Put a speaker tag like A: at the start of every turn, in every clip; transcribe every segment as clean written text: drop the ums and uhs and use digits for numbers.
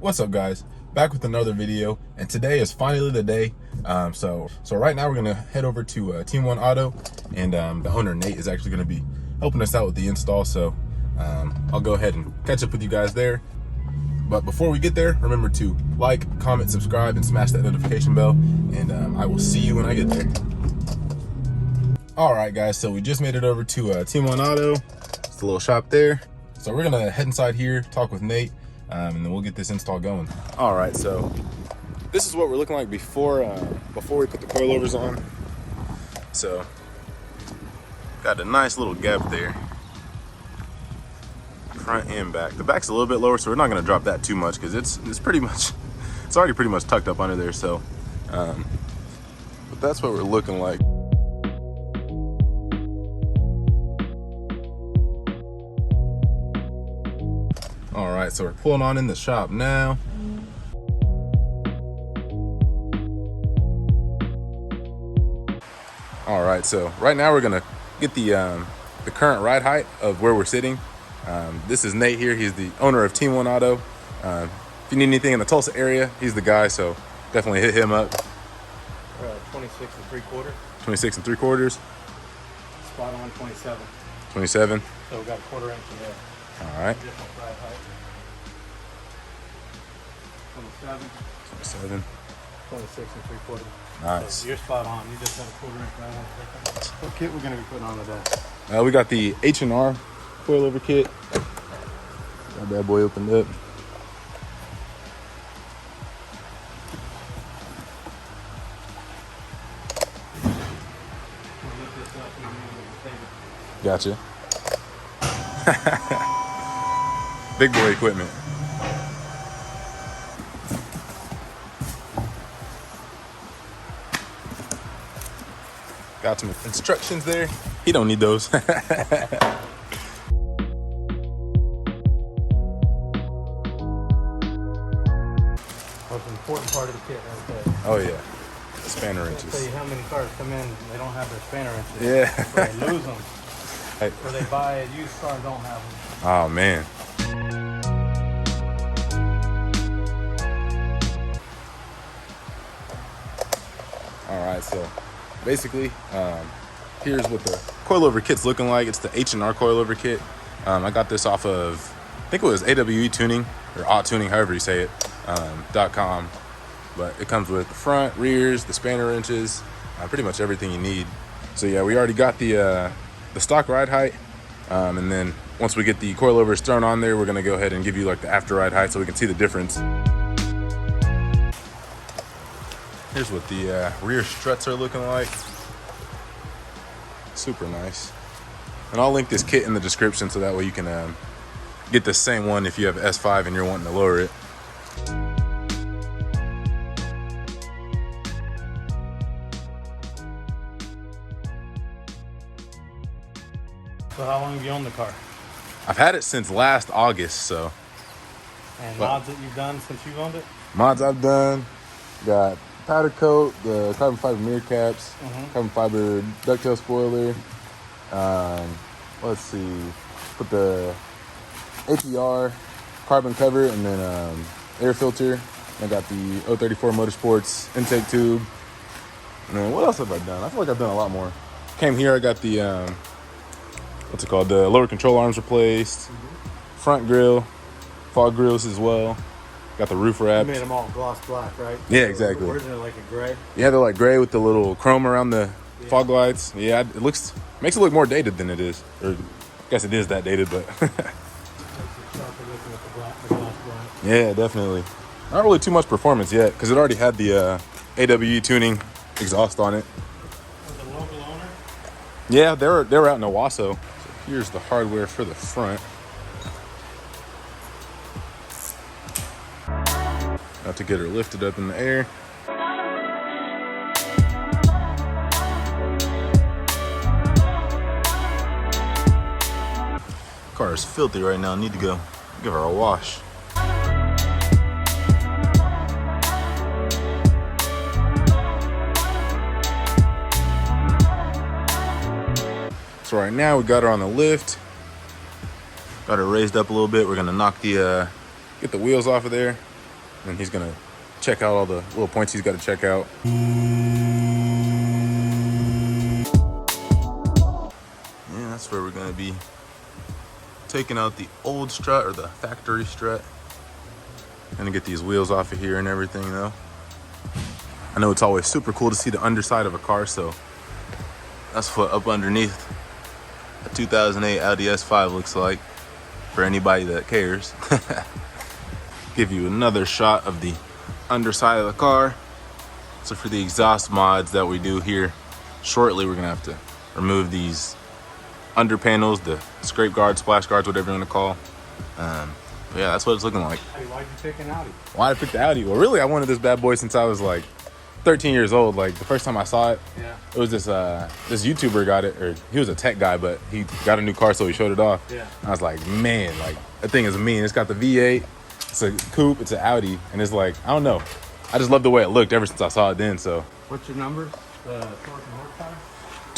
A: What's up, guys? Back with another video, and today is finally the day. So right now we're gonna head over to Team One Auto, and the owner Nate is actually gonna be helping us out with the install. So I'll go ahead and catch up with you guys there. But before we get there, remember to like, comment, subscribe, and smash that notification bell. And I will see you when I get there. All right, guys. So we just made it over to Team One Auto. It's a little shop there. So we're gonna head inside here, talk with Nate. And then we'll get this install going. All right, so this is what we're looking like before we put the coilovers on. So got a nice little gap there, front and back. The back's a little bit lower, so we're not gonna drop that too much because it's already pretty much tucked up under there. So, but that's what we're looking like. All right, so we're pulling on in the shop now. All right, so right now we're gonna get the current ride height of where we're sitting. This is Nate here. He's the owner of Team One Auto. If you need anything in the Tulsa area, he's the guy, so definitely hit him up.
B: 26 3/4.
A: 26 3/4.
B: Spot on 27.
A: 27.
B: So we got a 1/4 inch in there.
A: All right.
B: Different ride height. 27.
A: 27.
B: 26 3/4.
A: Nice.
B: So you're spot on. You just have a 1/4 inch ride height. What kit we're gonna be putting on today?
A: We got the H&R coilover kit. That bad boy opened up.
B: We'll lift this up and we'll take it.
A: Gotcha. Big boy equipment. Got some instructions there. He don't need those.
B: Most important part of the kit right there.
A: Oh yeah, the spanner
B: I'll
A: wrenches.
B: tell you how many cars come in, they don't have their spanner wrenches.
A: Yeah.
B: Or they lose them.
A: Hey.
B: Or they buy a used car and don't have them.
A: Oh man. All right, so basically, here's what the coilover kit's looking like. It's the H&R coilover kit. I got this off of, I think it was AWE Tuning or Auto Tuning, however you say it, .com. But it comes with the front, rears, the spanner wrenches, pretty much everything you need. So yeah, we already got the stock ride height. And then once we get the coilovers thrown on there, we're gonna go ahead and give you like the after ride height so we can see the difference. Here's what the rear struts are looking like. Super nice. And I'll link this kit in the description so that way you can get the same one if you have S5 and you're wanting to lower it.
B: So how long have you owned the car?
A: I've had it since last August, so.
B: And mods that you've done since you've owned it?
A: Mods I've done, got powder coat, the carbon fiber mirror caps, carbon fiber ducktail spoiler. Let's see, put the APR carbon cover and then air filter. I got the 034 Motorsports intake tube. And then what else have I done? I feel like I've done a lot more. Came here, I got the what's it called? The lower control arms replaced, front grille, fog grills as well. Got the roof wrapped.
B: You made them all gloss black, right?
A: Yeah, exactly.
B: Originally like a gray.
A: Yeah, they're like gray with the little chrome around the fog lights. Yeah, it makes it look more dated than it is. Or I guess it is that dated, but yeah, definitely. Not really too much performance yet because it already had the AWE Tuning exhaust on it.
B: Was it a local owner?
A: Yeah, they were out in Owasso. So here's the hardware for the front. About to get her lifted up in the air. Car is filthy right now. Need to go give her a wash. So right now we got her on the lift. Got her raised up a little bit. We're gonna knock the, get the wheels off of there. and he's gonna check out all the little points he's got to check out. Yeah, that's where we're gonna be taking out the old strut, or the factory strut. Gonna get these wheels off of here and everything though. I know it's always super cool to see the underside of a car, so that's what up underneath a 2008 Audi S5 looks like, for anybody that cares. Give you another shot of the underside of the car. So for the exhaust mods that we do here shortly, we're gonna have to remove these under panels, the scrape guards, splash guards, whatever you want to call. But yeah, that's what it's looking like.
B: Why'd you pick an Audi?
A: Why I picked the Audi? Well, really, I wanted this bad boy since I was like 13 years old. Like the first time I saw it,
B: Yeah.
A: it was this YouTuber got it, or he was a tech guy, but he got a new car, so he showed it off.
B: Yeah.
A: I was like, man, like that thing is mean. It's got the V8, it's a coupe, it's an Audi, and it's like, I don't know. I just love the way it looked ever since I saw it then. So
B: What's your numbers? The torque and horsepower?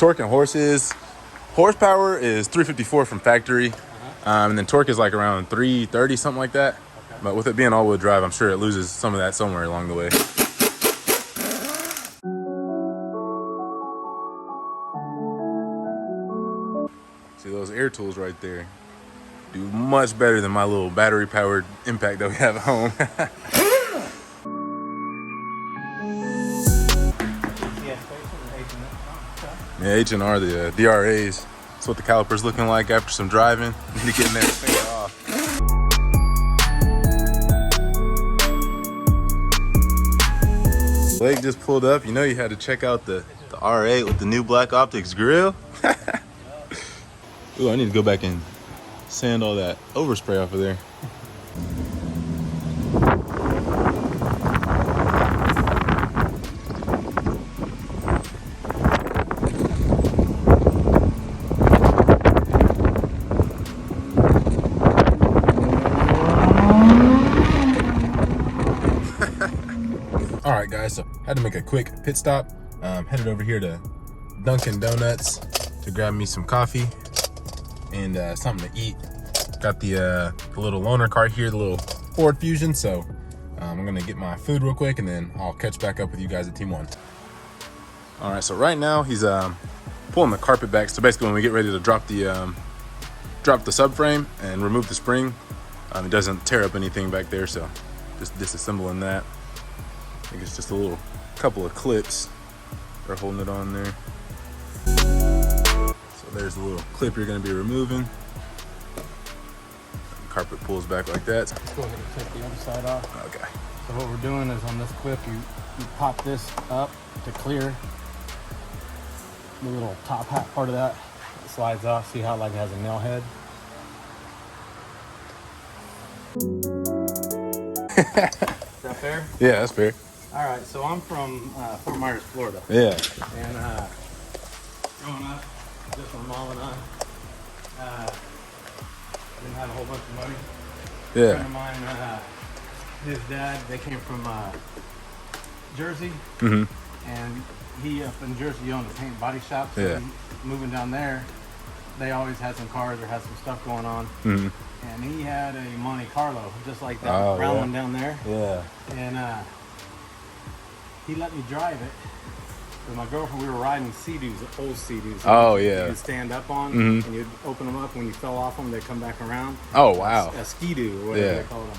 A: torque and horsepower is 354 from factory, and then torque is like around 330, something like that. Okay. But with it being all-wheel drive, I'm sure it loses some of that somewhere along the way. See those air tools right there? Do much better than my little battery-powered impact that we have at home. Yeah, H&R, the DRAs. That's what the caliper's looking like after some driving. You're getting that thing off. Blake just pulled up. You know you had to check out the R8 with the new black optics grill. Ooh, I need to go back and sand all that overspray off of there. All right, guys, so had to make a quick pit stop. Headed over here to Dunkin' Donuts to grab me some coffee and something to eat. Got the little loaner car here, the little Ford Fusion. So I'm gonna get my food real quick and then I'll catch back up with you guys at Team 1. All right, so right now he's pulling the carpet back. So basically when we get ready to drop the subframe and remove the spring, it doesn't tear up anything back there. So just disassembling that. I think it's just a couple of clips that are holding it on there. So there's the little clip you're gonna be removing. The carpet pulls back like that.
B: Let's go ahead and take the other side off.
A: Okay.
B: So what we're doing is on this clip, you pop this up to clear the little top hat part of that. It slides off. See how like it has a nail head? Is that fair?
A: Yeah, that's fair.
B: All right, so I'm from Fort Myers, Florida.
A: Yeah.
B: And growing up, just my mom and I didn't have a whole bunch of money.
A: Yeah.
B: A friend of mine, his dad, they came from Jersey.
A: Mm-hmm.
B: And he up in Jersey owned a paint body shop. So
A: Yeah.
B: moving down there, they always had some cars or had some stuff going on.
A: Mm-hmm.
B: And he had a Monte Carlo, just like that
A: yeah.
B: brown one down there.
A: Yeah.
B: And he let me drive it. With my girlfriend, we were riding Sea-Doos, old Sea-Doos.
A: Oh, yeah.
B: You'd stand up on,
A: Mhm.
B: and you'd open them up. When you fell off them, they'd come back around.
A: Oh, wow.
B: A ski-doo, or whatever
A: Yeah.
B: they call them.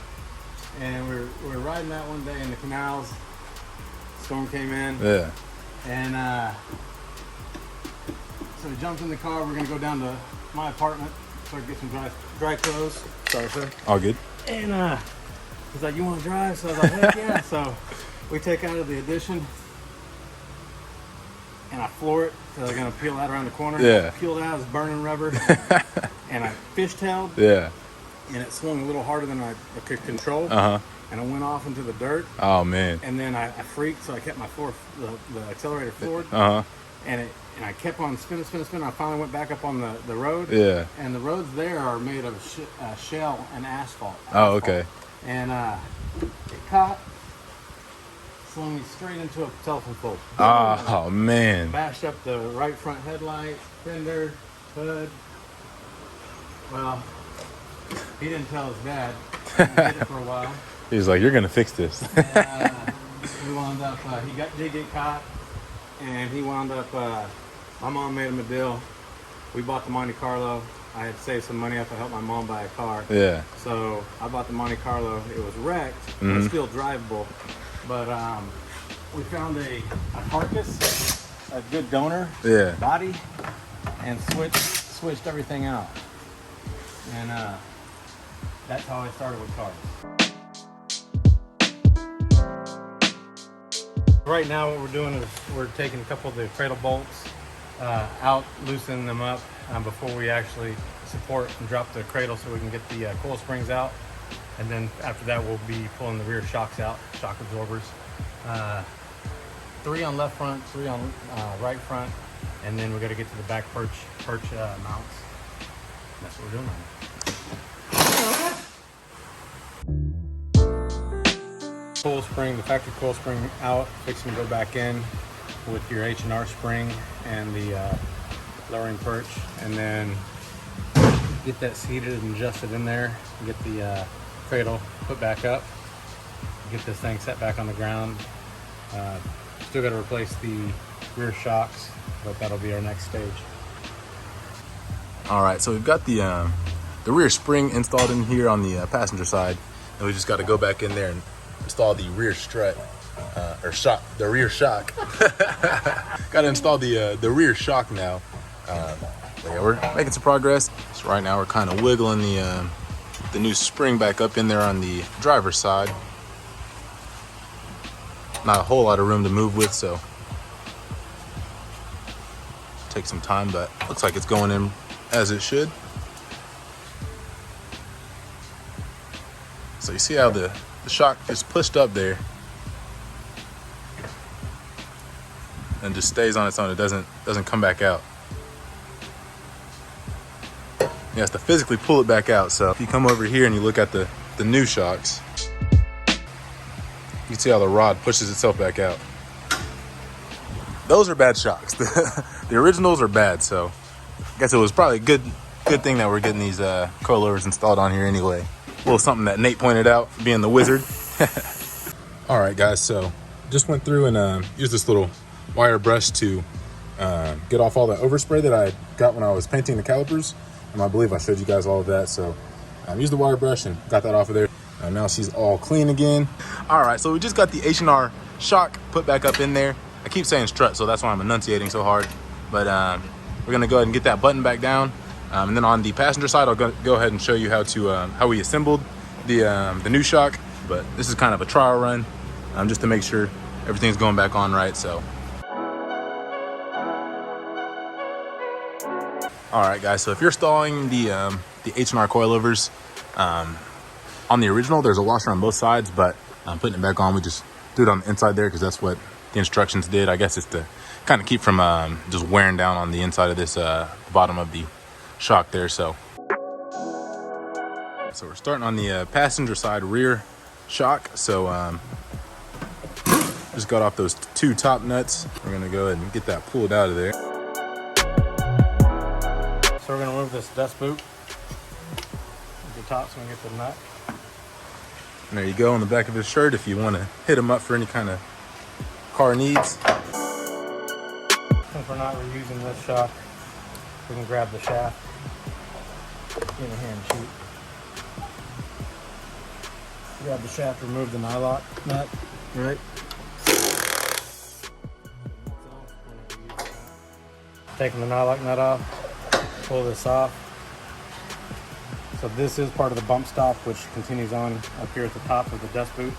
B: And we were riding that one day in the canals. Storm came in.
A: Yeah.
B: And so we jumped in the car. We're going to go down to my apartment so I can get some dry clothes. Sorry, sir.
A: All good.
B: And he's like, "You want to drive?" So I was like, "Heck yeah." So we take out of the addition and I floor it. So they're going to peel that around the corner.
A: Yeah.
B: I peeled out, it was burning rubber. And I fishtailed.
A: Yeah.
B: And it swung a little harder than I could control.
A: Uh-huh.
B: And I went off into the dirt.
A: Oh, man.
B: And then I freaked, so I kept my the accelerator floored.
A: Uh-huh.
B: And I kept on spinning. I finally went back up on the road.
A: Yeah.
B: And the roads there are made of shell and asphalt.
A: Oh, okay.
B: And it caught, slung me straight into a telephone pole.
A: Oh, man.
B: Bashed up the right front headlight, fender, hood. Well, he didn't tell his dad. He did it for a while.
A: He's like, you're gonna fix this.
B: We wound up, did get caught, and he wound up, my mom made him a deal. We bought the Monte Carlo. I had saved some money after I helped my mom buy a car.
A: Yeah.
B: So I bought the Monte Carlo. It was wrecked, but it's still drivable. But we found a carcass, a good donor body, and switched everything out. And that's how I started with cars. Right now what we're doing is we're taking a couple of the cradle bolts out, loosening them up before we actually support and drop the cradle so we can get the coil springs out. And then after that we'll be pulling the rear shocks out, shock absorbers. 3 on left front, 3 on right front, and then we got to get to the back perch mounts. And that's what we're doing right now. Coil spring, the factory coil spring out, fixing to go back in with your H&R spring and the lowering perch, and then get that seated and adjusted in there, get the cradle put back up, get this thing set back on the ground. Still got to replace the rear shocks, but that'll be our next stage.
A: All right, so we've got the rear spring installed in here on the passenger side, and we just got to go back in there and install the rear strut the rear shock. Got to install the rear shock now. But yeah, we're making some progress. So right now we're kind of wiggling the new spring back up in there on the driver's side. Not a whole lot of room to move with, so take some time, but looks like it's going in as it should. So you see how the shock is pushed up there and just stays on its own. It doesn't come back out. You have to physically pull it back out. So if you come over here and you look at the new shocks, you can see how the rod pushes itself back out. Those are bad shocks. The originals are bad, so I guess it was probably a good thing that we're getting these coilovers installed on here anyway. A little something that Nate pointed out, being the wizard. All right, guys, so just went through and used this little wire brush to get off all the overspray that I got when I was painting the calipers. And I believe I showed you guys all of that. So used the wire brush and got that off of there. Now she's all clean again. All right, so we just got the H&R shock put back up in there. I keep saying strut, so that's why I'm enunciating so hard. But we're gonna go ahead and get that button back down. And then on the passenger side, I'll go ahead and show you how we assembled the new shock. But this is kind of a trial run, just to make sure everything's going back on right. So, all right, guys. So if you're installing the H&R coilovers on the original, there's a washer on both sides, but putting it back on, we just do it on the inside there because that's what the instructions did. I guess it's to kind of keep from just wearing down on the inside of this bottom of the shock there. So we're starting on the passenger side rear shock. So just got off those 2 top nuts. We're gonna go ahead and get that pulled out of there.
B: So we're gonna remove this dust boot at the top so we can get the nut.
A: And there you go on the back of his shirt if you want to hit him up for any kind of car needs.
B: Since we're not reusing this shock, we can grab the shaft in a hand sheet. Grab the shaft, remove the nylock nut. Right. Taking the nylock nut off, pull this off. So this is part of the bump stop, which continues on up here at the top of the dust boot.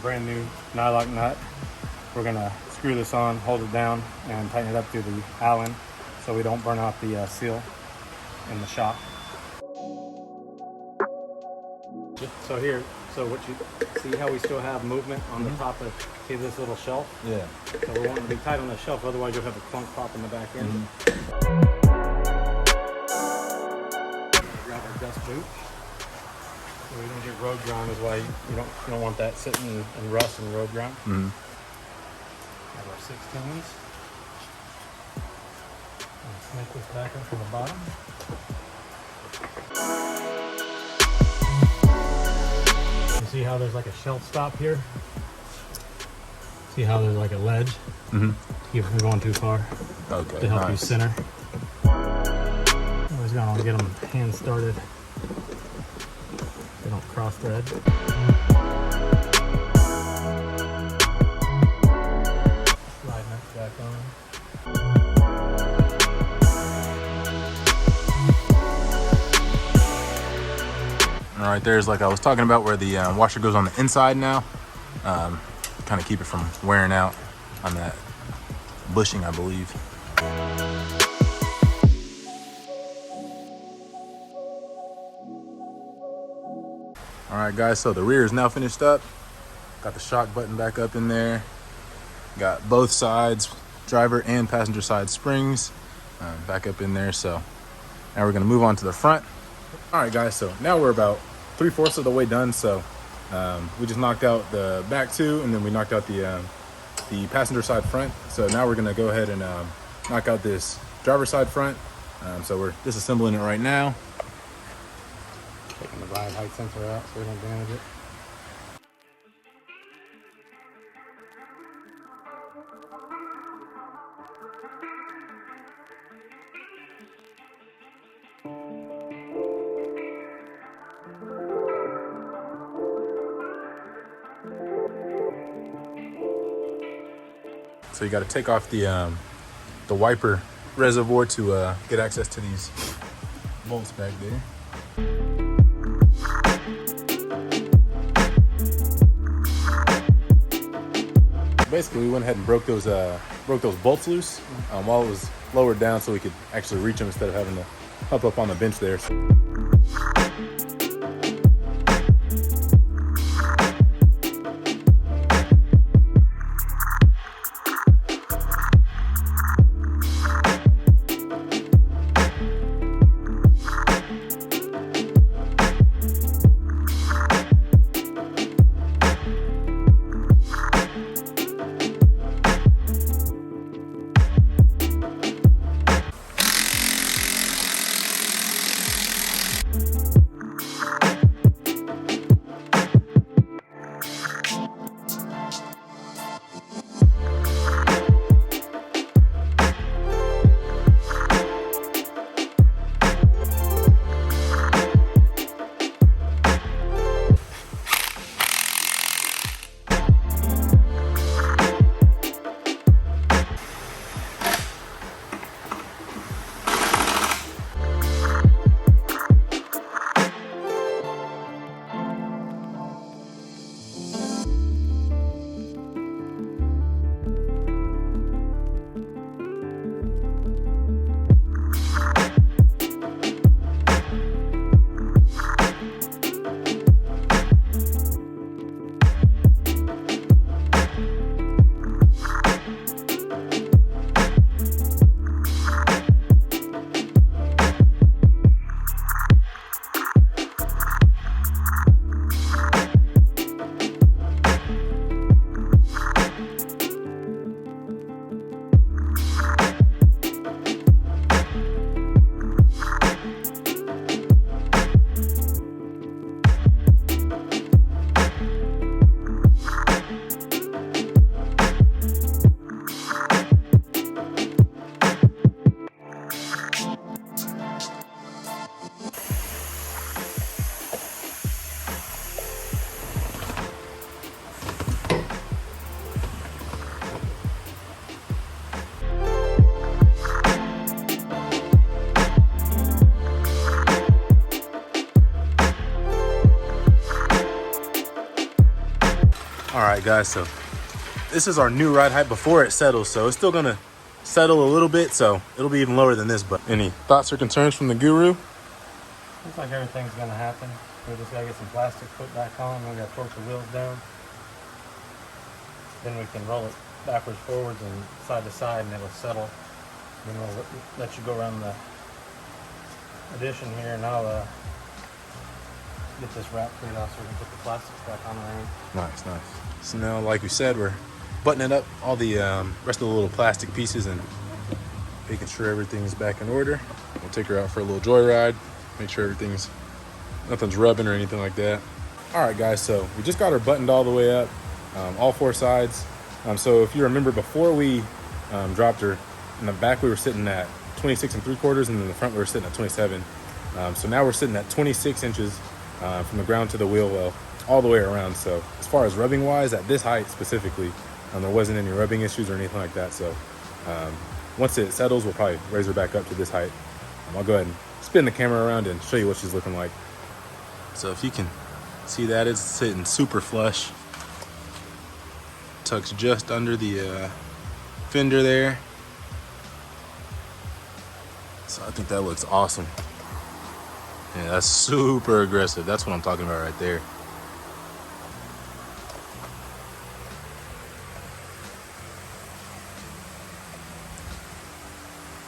B: Brand new nylock nut. We're gonna screw this on, hold it down, and tighten it up through the Allen so we don't burn out the seal in the shock. So here, so what you see how we still have movement on the top of, see this little shelf?
A: Yeah.
B: So we want to be tight on the shelf, otherwise you'll have a clunk pop in the back end. Grab our dust boot. So we don't get road ground is why you don't want that sitting in rust and road ground. Have our 16s. And snake this back up from the bottom. See how there's like a shelf stop here? See how there's like a ledge?
A: Mm-hmm.
B: Keep from going too far.
A: Okay.
B: To help you
A: nice.
B: center. Always gonna get them hand started. They don't cross thread. Slide nuts back on.
A: All right, there's like I was talking about where the washer goes on the inside now. Kind of keep it from wearing out on that bushing, I believe. All right, guys, so the rear is now finished up. Got the shock button back up in there. Got both sides, driver and passenger side springs back up in there. So now we're gonna move on to the front. All right, guys, so now we're about 3/4 of the way done. So we just knocked out the back two, and then we knocked out the passenger side front. So now we're gonna go ahead and knock out this driver side front. So we're disassembling it right now.
B: Taking the ride height sensor out so we don't damage it.
A: So you got to take off the wiper reservoir to get access to these bolts back there. Basically, we went ahead and broke those bolts loose while it was lowered down, so we could actually reach them instead of having to hop up on the bench there. All right, guys, so this is our new ride height before it settles. So it's still gonna settle a little bit, so it'll be even lower than this. But any thoughts or concerns from the guru?
B: Looks like everything's gonna happen. We just gotta get some plastic put back on. We gotta torque the wheels down. Then we can roll it backwards, forwards, and side to side, and it'll settle. Then we'll let you go around the addition here, and I'll get this wrap cleared off so we can put the plastics back on the ring.
A: Nice, nice. So now, like we said, we're buttoning up all the rest of the little plastic pieces and making sure everything's back in order. We'll take her out for a little joyride, make sure nothing's rubbing or anything like that. All right, guys, so we just got her buttoned all the way up, all four sides. So if you remember, before we dropped her, in the back we were sitting at 26 3/4, and in the front we were sitting at 27. So now we're sitting at 26 inches from the ground to the wheel well, all the way around. So as far as rubbing wise, at this height specifically, there wasn't any rubbing issues or anything like that. So once it settles, we'll probably raise her back up to this height. I'll go ahead and spin the camera around and show you what she's looking like. So if you can see that, it's sitting super flush. Tucks just under the fender there. So I think that looks awesome. Yeah, that's super aggressive. That's what I'm talking about right there.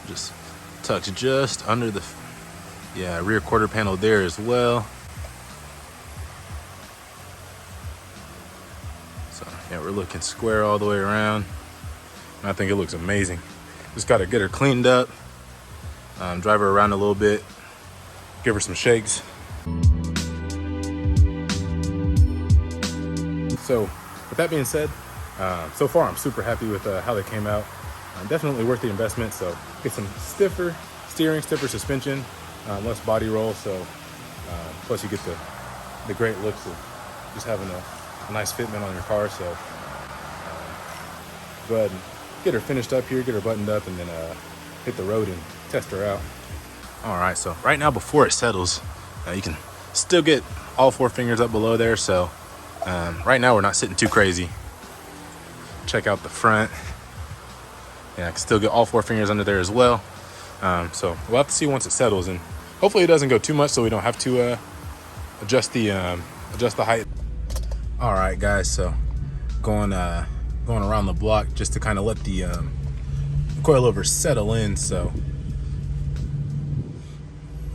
A: Just tucks just under the rear quarter panel there as well. So yeah, we're looking square all the way around. And I think it looks amazing. Just got to get her cleaned up, drive her around a little bit, give her some shakes. So with that being said, so far I'm super happy with how they came out. Definitely worth the investment. So get some stiffer steering, stiffer suspension, less body roll. So plus you get the great looks of just having a nice fitment on your car. So go ahead and get her finished up here, get her buttoned up, and then hit the road and test her out. All right, so right now before it settles, you can still get all four fingers up below there. So right now we're not sitting too crazy. Check out the front. Yeah, I can still get all four fingers under there as well. So we'll have to see once it settles, and hopefully it doesn't go too much so we don't have to adjust the height. All right, guys, so going around the block just to kind of let the coilovers settle in. So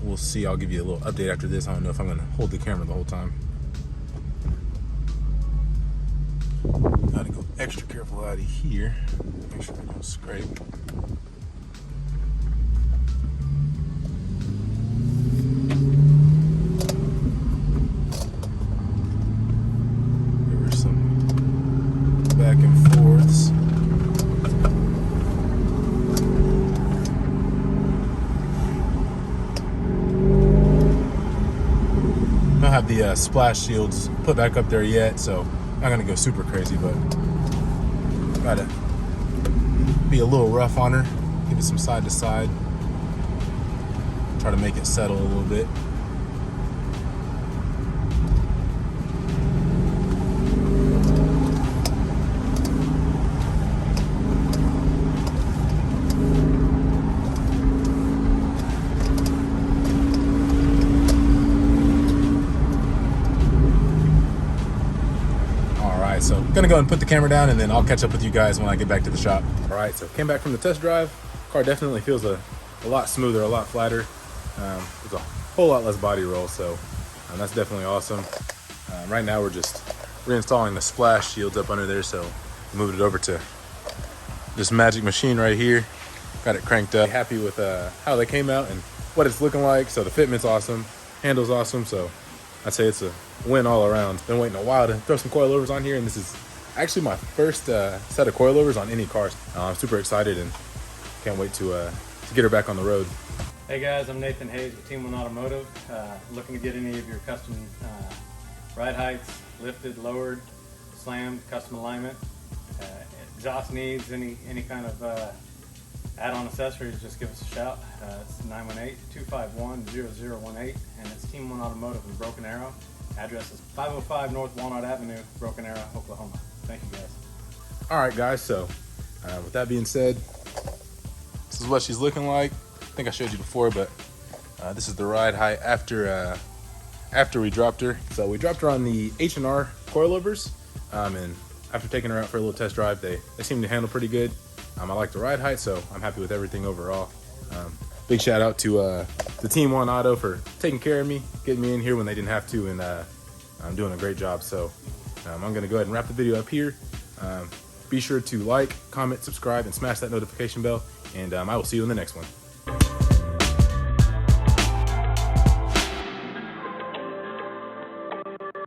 A: we'll see. I'll give you a little update after this. I don't know if I'm gonna hold the camera the whole time. Gotta go extra careful out of here. Make sure I don't scrape. There were some back and forths. I don't have the splash shields put back up there yet, so I'm not gonna go super crazy, but gotta be a little rough on her, give it some side to side, try to make it settle a little bit. So I'm gonna go ahead and put the camera down, and then I'll catch up with you guys when I get back to the shop. All right, so came back from the test drive. Car definitely feels a lot smoother, a lot flatter. There's a whole lot less body roll, so that's definitely awesome. Right now we're just reinstalling the splash shields up under there, so moved it over to this magic machine right here. Got it cranked up. Happy with how they came out and what it's looking like. So the fitment's awesome, handle's awesome, so I'd say it's a win all around. Been waiting a while to throw some coilovers on here, and this is actually my first set of coilovers on any car. I'm super excited and can't wait to get her back on the road.
B: Hey guys, I'm Nathan Hayes with Team 1 Automotive. Looking to get any of your custom ride heights, lifted, lowered, slammed, custom alignment, exhaust needs, any kind of add-on accessories, just give us a shout. It's 918-251-0018, and it's Team 1 Automotive in Broken Arrow. Address is 505 North Walnut Avenue, Broken Arrow, Oklahoma. Thank you, guys.
A: All right, guys, so with that being said, this is what she's looking like. I think I showed you before, but this is the ride height after we dropped her. So we dropped her on the H&R coilovers, and after taking her out for a little test drive, they seem to handle pretty good. I like the ride height, so I'm happy with everything overall. Big shout out to the Team 1 Auto for taking care of me, getting me in here when they didn't have to, and I'm doing a great job. So I'm gonna go ahead and wrap the video up here. Be sure to like, comment, subscribe, and smash that notification bell, and I will see you in the next one.